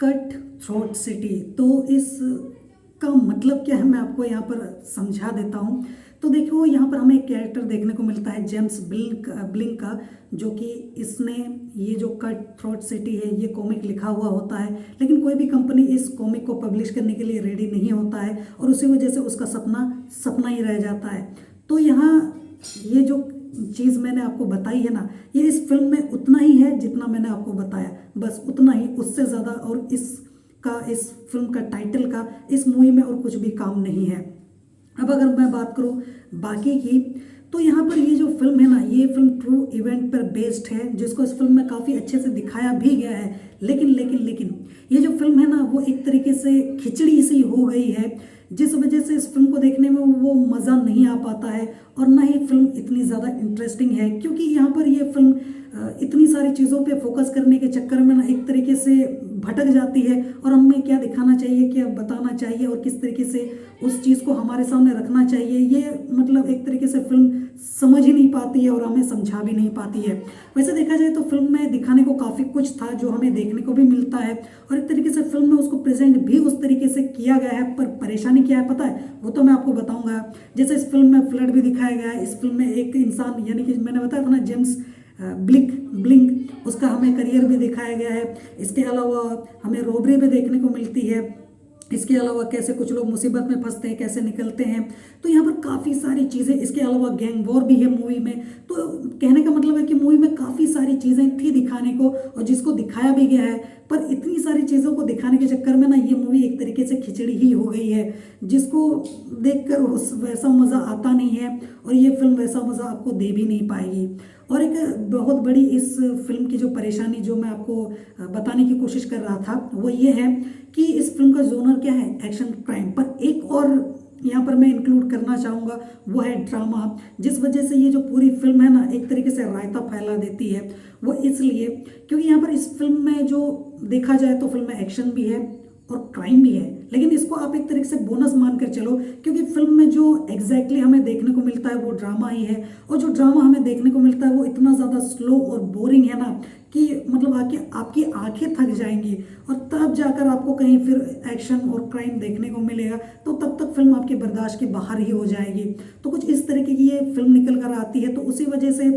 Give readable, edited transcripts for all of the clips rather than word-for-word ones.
Cut throat city, तो इस का मतलब क्या है मैं आपको यहाँ पर समझा देता हूँ। तो देखो यहाँ पर हमें एक कैरेक्टर देखने को मिलता है जेम्स ब्लिंक का, जो कि इसने ये जो कट थ्रोट सिटी है ये कॉमिक लिखा हुआ होता है, लेकिन कोई भी कंपनी इस कॉमिक को पब्लिश करने के लिए रेडी नहीं होता है और उसी वजह से उसका सपना सपना ही रह जाता है। तो यहाँ ये जो चीज़ मैंने आपको बताई है ना, ये इस फिल्म में उतना ही है जितना मैंने आपको बताया, बस उतना ही, उससे ज़्यादा और इस फिल्म का टाइटल का इस मूवी में और कुछ भी काम नहीं है। अब अगर मैं बात करूँ बाकी की, तो यहाँ पर ये जो फिल्म है ना, ये फिल्म ट्रू इवेंट पर बेस्ड है, जिसको इस फिल्म में काफ़ी अच्छे से दिखाया भी गया है। लेकिन ये जो फिल्म है ना, वो एक तरीके से खिचड़ी सी हो गई है, जिस वजह से इस फिल्म को देखने में वो मज़ा नहीं आ पाता है और ना ही फिल्म इतनी ज़्यादा इंटरेस्टिंग है, क्योंकि यहाँ पर ये फिल्म इतनी सारी चीज़ों पे फोकस करने के चक्कर में ना एक तरीके से भटक जाती है और हमें क्या दिखाना चाहिए, क्या बताना चाहिए और किस तरीके से उस चीज़ को हमारे सामने रखना चाहिए, ये मतलब एक तरीके से फिल्म समझ ही नहीं पाती है और हमें समझा भी नहीं पाती है। वैसे देखा जाए तो फिल्म में दिखाने को काफ़ी कुछ था जो हमें देखने को भी मिलता है और एक तरीके से फिल्म में उसको प्रेजेंट भी उस तरीके से किया गया है, पर परेशानी क्या है पता है, वो तो मैं आपको बताऊंगा। जैसे इस फिल्म में फ्लड भी दिखाया गया है, इस फिल्म में एक इंसान यानी कि मैंने बताया था ना जेम्स ब्लिंक, उसका हमें करियर भी दिखाया गया है। इसके अलावा हमें रॉबरी भी देखने को मिलती है, इसके अलावा कैसे कुछ लोग मुसीबत में फंसते हैं, कैसे निकलते हैं, तो यहाँ पर काफ़ी सारी चीज़ें, इसके अलावा गैंग वॉर भी है मूवी में। तो कहने का मतलब है कि मूवी में काफ़ी सारी चीज़ें थी दिखाने को और जिसको दिखाया भी गया है, पर इतनी सारी चीज़ों को दिखाने के चक्कर में ना ये मूवी एक तरीके से खिचड़ी ही हो गई है, जिसको देखकर उस वैसा मज़ा आता नहीं है और ये फिल्म वैसा मज़ा आपको दे भी नहीं पाएगी। और एक बहुत बड़ी इस फिल्म की जो परेशानी जो मैं आपको बताने की कोशिश कर रहा था वो ये है कि इस फिल्म का जोनर क्या है, एक्शन क्राइम, पर एक और यहाँ पर मैं इंक्लूड करना चाहूँगा वो है ड्रामा, जिस वजह से ये जो पूरी फिल्म है ना एक तरीके से रायता फैला देती है। वो इसलिए क्योंकि यहाँ पर इस फिल्म में जो देखा जाए तो फिल्म में एक्शन भी है और क्राइम भी है, लेकिन इसको आप एक तरीके से बोनस मानकर चलो, क्योंकि फिल्म में जो एग्जैक्टली हमें देखने को मिलता है वो ड्रामा ही है और जो ड्रामा हमें देखने को मिलता है वो इतना ज़्यादा स्लो और बोरिंग है ना कि मतलब आपकी आंखें थक जाएंगी और तब जाकर आपको कहीं फिर एक्शन और क्राइम देखने को मिलेगा, तो तब तक फिल्म आपके बर्दाश्त के बाहर ही हो जाएगी। तो कुछ इस तरीके की ये फिल्म निकल कर आती है, तो उसी वजह से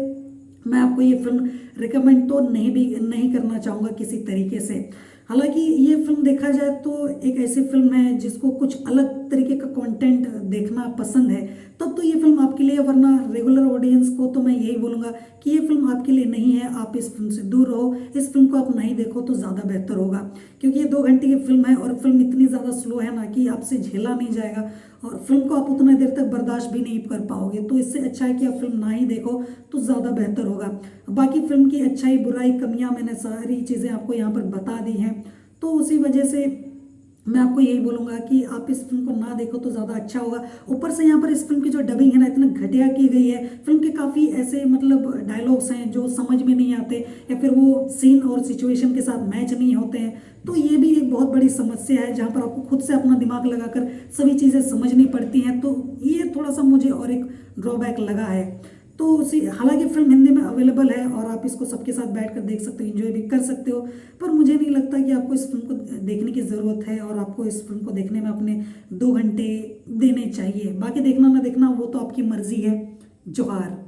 मैं आपको ये फिल्म रिकमेंड तो नहीं करना चाहूँगा किसी तरीके से। हालांकि ये फिल्म देखा जाए तो एक ऐसी फिल्म है जिसको कुछ अलग तरीके का कंटेंट देखना पसंद है, तब तो ये फिल्म आपके लिए, वरना रेगुलर ऑडियंस को तो मैं यही बोलूँगा कि ये फिल्म आपके लिए नहीं है, आप इस फिल्म से दूर रहो, इस फिल्म को आप नहीं देखो तो ज़्यादा बेहतर होगा। क्योंकि ये 2 घंटे की फिल्म है और फिल्म इतनी ज़्यादा स्लो है ना कि आपसे झेला नहीं जाएगा और फिल्म को आप उतना देर तक बर्दाश्त भी नहीं कर पाओगे, तो इससे अच्छा है कि आप फिल्म ना ही देखो तो ज़्यादा बेहतर होगा। बाकी फिल्म की अच्छाई बुराई कमियां मैंने सारी चीज़ें आपको यहाँ पर बता दी हैं, तो उसी वजह से मैं आपको यही बोलूँगा कि आप इस फिल्म को ना देखो तो ज़्यादा अच्छा होगा। ऊपर से यहाँ पर इस फिल्म की जो डबिंग है ना इतना घटिया की गई है, फिल्म के काफ़ी ऐसे मतलब डायलॉग्स हैं जो समझ में नहीं आते या फिर वो सीन और सिचुएशन के साथ मैच नहीं होते हैं, तो ये भी एक बहुत बड़ी समस्या है जहाँ पर आपको खुद से अपना दिमाग लगाकर सभी चीज़ें समझनी पड़ती हैं, तो ये थोड़ा सा मुझे और एक ड्रॉबैक लगा है। तो उसी, हालांकि फिल्म हिंदी में अवेलेबल है और आप इसको सबके साथ बैठकर देख सकते हो, एंजॉय भी कर सकते हो, पर मुझे नहीं लगता कि आपको इस फिल्म को देखने की ज़रूरत है और आपको इस फिल्म को देखने में अपने 2 घंटे देने चाहिए। बाकी देखना ना देखना वो तो आपकी मर्जी है। जोहार।